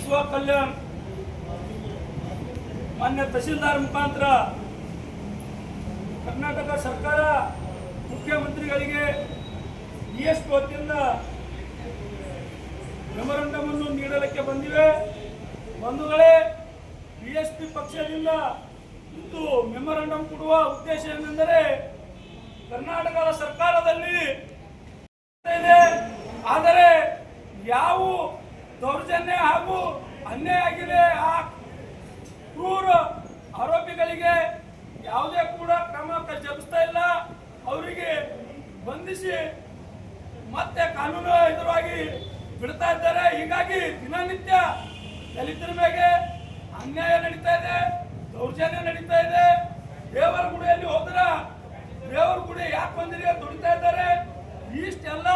ಬಸವ ಕಲ್ಯಾಣ್ ಮಾನ್ಯ ತಹಸೀಲ್ದಾರ್ ಮುಖಾಂತರ ಕರ್ನಾಟಕ ಸರ್ಕಾರ ಮುಖ್ಯಮಂತ್ರಿಗಳಿಗೆ DSP ವತಿಯಿಂದ ಮೆಮೊರಂಡಮ್ ಅನ್ನು ನೀಡಲಿಕ್ಕೆ ಬಂದಿವೆ. ಬಂಧುಗಳೇ, BSP ಪಕ್ಷದಿಂದ ಇಂದು ಮೆಮೊರಂಡಮ್ ಕೊಡುವ ಉದ್ದೇಶ ಏನೆಂದರೆ ಕರ್ನಾಟಕದ ಸರ್ಕಾರದಲ್ಲಿ ಇದೆ, ಆದರೆ ಯಾವ ದೌರ್ಜನ್ಯ ಹಾಗೂ ಅನ್ಯಾಯ ಆಗಿದೆ ಆ ಕ್ರೂರ ಆರೋಪಿಗಳಿಗೆ ಯಾವುದೇ ಕೂಡ ಕ್ರಮ ಜರುಗಿಸ್ತಾ ಇಲ್ಲ. ಅವರಿಗೆ ಬಂಧಿಸಿ ಮತ್ತೆ ಕಾನೂನು ಎದುರಾಗಿ ಬಿಡ್ತಾ ಇದ್ದಾರೆ. ಹೀಗಾಗಿ ದಿನನಿತ್ಯ ದಲಿತರ ಮೇಲೆ ಅನ್ಯಾಯ ನಡೀತಾ ಇದೆ, ದೌರ್ಜನ್ಯ ನಡೀತಾ ಇದೆ. ದೇವರ ಗುಡಿಯಲ್ಲಿ ಹೋದ್ರ ದೇವರ ಗುಡಿ ಯಾಕೆ ಬಂದಿರಿ ದುಡಿತಾ ಇದ್ದಾರೆ. ಇಷ್ಟೆಲ್ಲ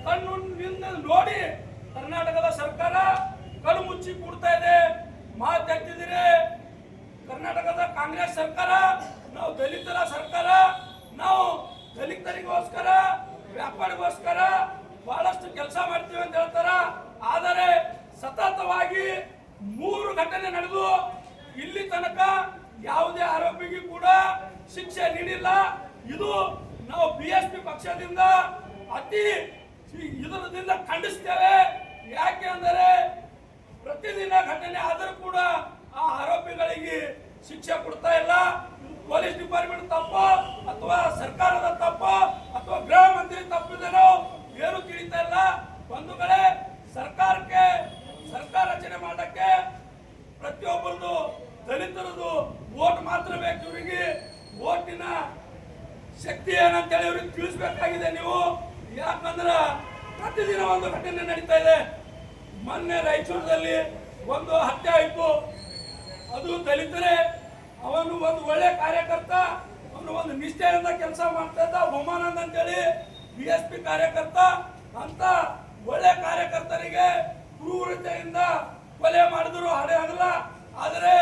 ಕಣ್ಣಿಂದ ನೋಡಿ ಕರ್ನಾಟಕದ ಸರ್ಕಾರ ಕಣ್ಣು ಮುಚ್ಚಿ ಕೂಡ್ತಾ ಇದೆ. ಮಾತೆತ್ತಿದ್ರೆ ಕರ್ನಾಟಕದ ಕಾಂಗ್ರೆಸ್ ಸರ್ಕಾರ ನಾವು ದಲಿತರ ಸರ್ಕಾರ, ನಾವು ದಲಿತರಿಗೋಸ್ಕರ ವ್ಯಾಪಾರಿಗೋಸ್ಕರ ಬಹಳಷ್ಟು ಕೆಲಸ ಮಾಡ್ತೀವಿ ಅಂತ ಹೇಳ್ತಾರ. ಆದರೆ ಸತತವಾಗಿ 3 ಘಟನೆ ನಡೆದು ಇಲ್ಲಿ ತನಕ ಯಾವುದೇ ಆರೋಪಿಗೂ ಕೂಡ ಶಿಕ್ಷೆ ನೀಡಿಲ್ಲ. ಇದು ನಾವು BSP ಪಕ್ಷದಿಂದ ಅತಿ ಇದರದಿಂದ ಖಂಡಿಸ್ತೇವೆ. ಯಾಕೆ ಅಂದರೆ ಪ್ರತಿದಿನ ಘಟನೆ ಆದರೂ ಕೂಡ ಆ ಆರೋಪಿಗಳಿಗೆ ಶಿಕ್ಷೆ ಕೊಡ್ತಾ ಇಲ್ಲ. ಪೊಲೀಸ್ ಡಿಪಾರ್ಟ್ಮೆಂಟ್ ತಪ್ಪ ಅಥವಾ ಸರ್ಕಾರದ ತಪ್ಪ ಅಥವಾ ಗೃಹ ಮಂತ್ರಿ ತಪ್ಪಿದನೋ ಏನು ತಿಳಿತಾ ಇಲ್ಲ. ಬಂಧುಗಳೇ, ಸರ್ಕಾರ ರಚನೆ ಮಾಡಕ್ಕೆ ಪ್ರತಿಯೊಬ್ಬರದು ದಲಿತರದು ವೋಟ್ ಮಾತ್ರ ಬೇಕು. ಇವರಿಗೆ ವೋಟಿನ ಶಕ್ತಿ ಏನಂತೇಳಿ ಇವ್ರಿಗೆ ತಿಳಿಸ್ಬೇಕಾಗಿದೆ ನೀವು. ಯಾಕಂದ್ರೆ ಪ್ರತಿದಿನ ಒಂದು ಘಟನೆ ನಡೀತಾ ಇದೆ. ಮೊನ್ನೆ ರಾಯಚೂರದಲ್ಲಿ ಒಂದು ಹತ್ಯೆ ಆಯಿತು. ಅದು ದಲಿತರೇ. ಅವನು ಒಂದು ಒಳ್ಳೆ ಕಾರ್ಯಕರ್ತ, ಅವನು ಒಂದು ನಿಷ್ಠೆಯಿಂದ ಕೆಲಸ ಮಾಡ್ತಾ ಇದ್ದ. ಬೊಮ್ಮಾನಂದ್ ಅಂತೇಳಿ BSP ಕಾರ್ಯಕರ್ತ. ಅಂತ ಒಳ್ಳೆ ಕಾರ್ಯಕರ್ತರಿಗೆ ಕ್ರೂರತೆಯಿಂದ ಕೊಲೆ ಮಾಡಿದ್ರು ಹಾಡೇ ಆಗಲ್ಲ. ಆದರೆ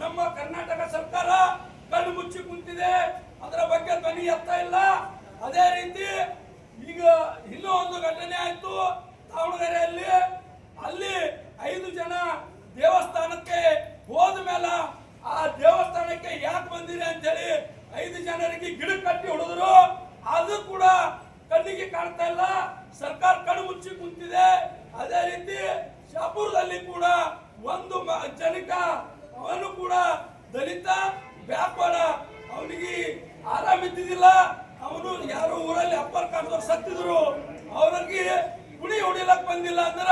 ನಮ್ಮ ಕರ್ನಾಟಕ ಸರ್ಕಾರ ಕಣ್ಣು ಮುಚ್ಚಿ ಕುಂತಿದೆ, ಅದರ ಬಗ್ಗೆ ಧ್ವನಿ ಎತ್ತಾ ಇಲ್ಲ. ಅದೇ ರೀತಿ ಈಗ ಇನ್ನೂ ಒಂದು ಘಟನೆ ಆಯ್ತು ದಾವಣಗೆರೆಯಲ್ಲಿ. ಅಲ್ಲಿ 5 ಜನ ದೇವಸ್ಥಾನಕ್ಕೆ ಹೋದ ಮೇಲೆ ಆ ದೇವಸ್ಥಾನಕ್ಕೆ ಯಾಕೆ ಬಂದಿರಿ ಅಂತೇಳಿ 5 ಜನರಿಗೆ ಗಿಡ ಕಟ್ಟಿ ಹೊಡೆದ್ರು. ಅದು ಕೂಡ ಕಣ್ಣಿಗೆ ಕಾಣ್ತಾ ಇಲ್ಲ. ಸರ್ಕಾರ ಕಣ್ಣು ಮುಚ್ಚಿ ಕುಂತಿದೆ. ಅದೇ ರೀತಿ ಶಾಪುರದಲ್ಲಿ ಕೂಡ ಒಂದು ಜನಕ, ಅವನು ಕೂಡ ದಲಿತ ವ್ಯಾಪಾರ, ಅವನಿಗೆ ಆರಾಮಿದ್ದಿದ್ದಿಲ್ಲ. ಅವನು ಯಾರು ಊರಲ್ಲಿ ಅಪ್ಪರ್ ಕಾಡ್ದವ್ರು ಸತ್ತಿದ್ರು, ಅವ್ರಿಗೆ ಗುಡಿ ಹೊಡಿಲಕ್ ಬಂದಿಲ್ಲ ಅಂದ್ರ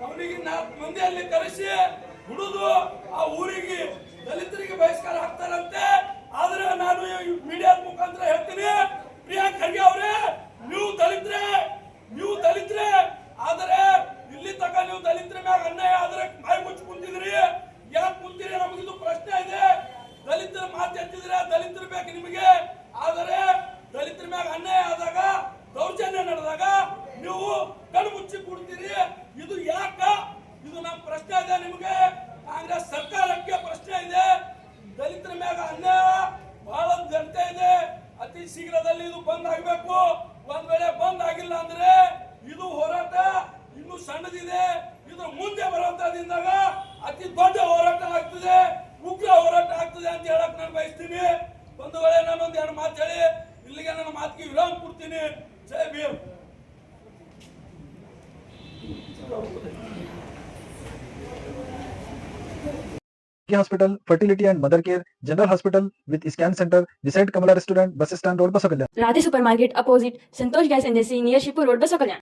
ಅವನಿಗೆ 4 ಮಂದಿಯಲ್ಲಿ ಕರೆಸಿ ಹುಡುದು ಆ ಊರಿಗೆ ದಲಿತರಿಗೆ ಬಹಿಷ್ಕಾರ ಹಾಕ್ತಾರಂತೆ. ಆದ್ರೆ ನಾನು ಮೀಡಿಯಾ ಮುಖಾಂತರ ಹೇಳ್ತೀನಿ, ಪ್ರಿಯಾಂಕ್ ಖರ್ಗೆ ಅವರೇ, ನೀವು ದಲಿತರೇ, ಆದರೆ ಇಲ್ಲಿ ತನಕ ನೀವು ದಲಿತರ ಮ್ಯಾಗ ಅನ್ಯಾಯ ಆದ್ರೆ ಬಾಯಿ ಮುಚ್ಚಿ ಕುಂತಿದ್ರಿ. ಯಾಕೆ ಕುಂತೀರಿ ನಮಗಿದು ಪ್ರಶ್ನೆ ಇದೆ. ದಲಿತರ ಮಾತು ಎತ್ತಿದ್ರೆ ದಲಿತರ ಬೇಕು ನಿಮಗೆ. ಆದರೆ ದಲಿತರ ಮ್ಯಾಗ ಅನ್ಯಾಯ ಆದಾಗ, ದೌರ್ಜನ್ಯ ನಡೆದಾಗ ನೀವು ಕಣ್ಣು ಮುಚ್ಚಿ ಕೊಡ್ತೀರಿ. ಇದು ಯಾಕ? ಇದು ನಮ್ಮ ಪ್ರಶ್ನೆ ಇದೆ ನಿಮಗೆ. ಕಾಂಗ್ರೆಸ್ ಸರ್ಕಾರಕ್ಕೆ ಪ್ರಶ್ನೆ ಇದೆ. ದಲಿತರ ಮ್ಯಾಗ ಅನ್ಯಾಯ ಬಹಳ ಜನತೆ ಇದೆ. ಅತಿ ಶೀಘ್ರದಲ್ಲಿ ಇದು ಬಂದ್ ಆಗಬೇಕು. ಒಂದ್ ವೇಳೆ ಬಂದ್ ಆಗಿಲ್ಲ ಅಂದ್ರೆ ಇದು ಹೋರಾಟ ಇನ್ನು ಸಣ್ಣದಿದೆ. ಇದು ಮುಂದೆ ಬರುವಂತದಿಂದಾಗ ಅತಿ ದೊಡ್ಡ ಹೋರಾಟ ಆಗ್ತದೆ, ಉಗ್ರ ಹೋರಾಟ ಆಗ್ತದೆ ಅಂತ ಹೇಳಕ್ ನಾನು ಬಯಸ್ತೀನಿ. ಒಂದು ವೇಳೆ ನಾನು ಒಂದೆರಡು ಮಾತು ಹೇಳಿ ಇಲ್ಲಿಗೆ ನನ್ನ ಮಾತಿಗೆ ವಿರಾಮ ಕೊಡ್ತೀನಿ. ಜೈ Bhim. Hospital, fertility and mother care, general hospital with scan center beside Kamala restaurant, bus stand road, Basakalyan. Radhe supermarket opposite Santosh Gas Agency near Shipur Road, Basakalyan.